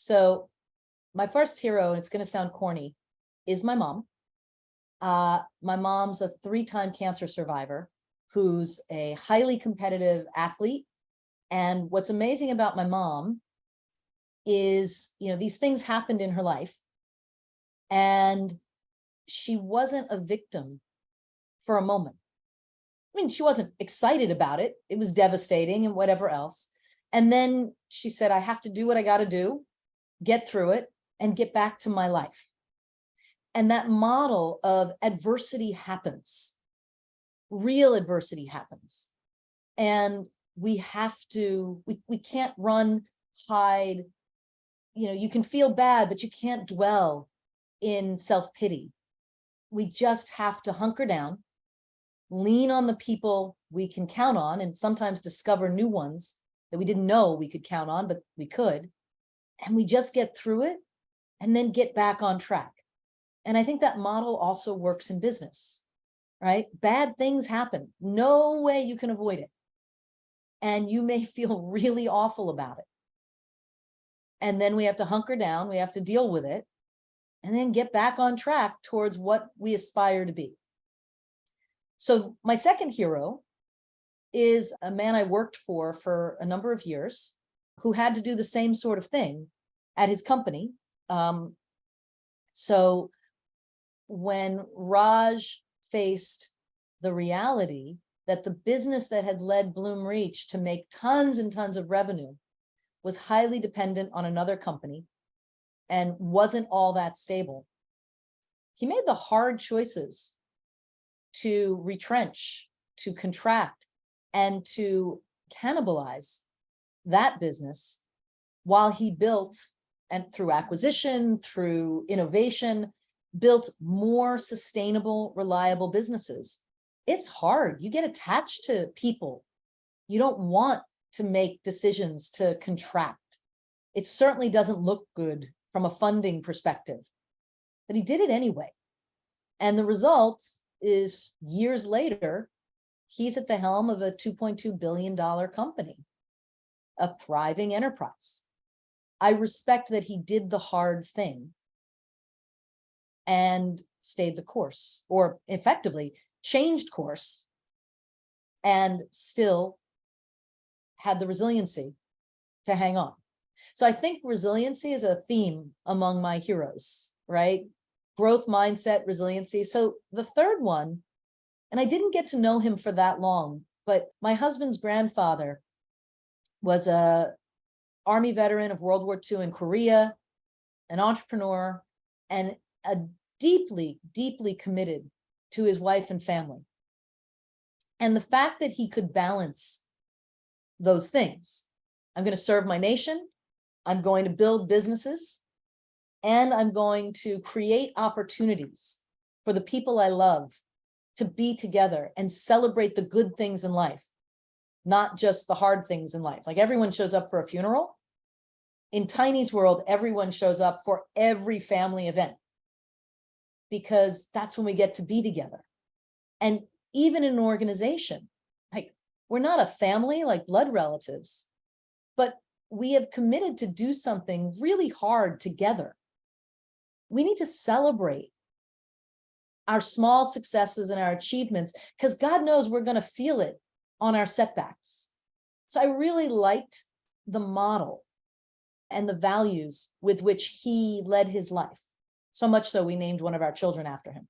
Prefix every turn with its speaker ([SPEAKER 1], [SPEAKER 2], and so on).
[SPEAKER 1] So my first hero, and it's going to sound corny, is my mom. My mom's a 3-time cancer survivor who's a highly competitive athlete. And what's amazing about my mom is, these things happened in her life, and she wasn't a victim for a moment. I mean, she wasn't excited about it. It was devastating and whatever else. And then she said, I have to do what I got to do, get through it, and get back to my life. And that model of adversity happens. Real adversity happens. And we have to, we can't run, hide. You can feel bad, but you can't dwell in self-pity. We just have to hunker down, lean on the people we can count on, and sometimes discover new ones that we didn't know we could count on, but we could. And we just get through it and then get back on track. And I think that model also works in business, right? Bad things happen. No way you can avoid it. And you may feel really awful about it. And then we have to hunker down, we have to deal with it, and then get back on track towards what we aspire to be. So my second hero is a man I worked for a number of years who had to do the same sort of thing at his company. So when Raj faced the reality that the business that had led Bloomreach to make tons and tons of revenue was highly dependent on another company and wasn't all that stable, he made the hard choices to retrench, to contract, and to cannibalize that business while he built, and through acquisition, through innovation, built more sustainable, reliable businesses. It's hard. You get attached to people. You don't want to make decisions to contract. It certainly doesn't look good from a funding perspective, but he did it anyway. And the result is years later, he's at the helm of a $2.2 billion company, a thriving enterprise. I respect that he did the hard thing and stayed the course, or effectively changed course, and still had the resiliency to hang on. So I think resiliency is a theme among my heroes, right? Growth mindset, resiliency. So the third one, and I didn't get to know him for that long, but my husband's grandfather was a Army veteran of World War II in Korea, an entrepreneur, and a deeply, deeply committed to his wife and family. And the fact that he could balance those things, I'm going to serve my nation, I'm going to build businesses, and I'm going to create opportunities for the people I love to be together and celebrate the good things in life, not just the hard things in life. Like everyone shows up for a funeral. In Tiny's world, everyone shows up for every family event because that's when we get to be together. And even in an organization, like we're not a family like blood relatives, but we have committed to do something really hard together. We need to celebrate our small successes and our achievements because God knows we're going to feel it on our setbacks. So I really liked the model and the values with which he led his life. So much so we named one of our children after him.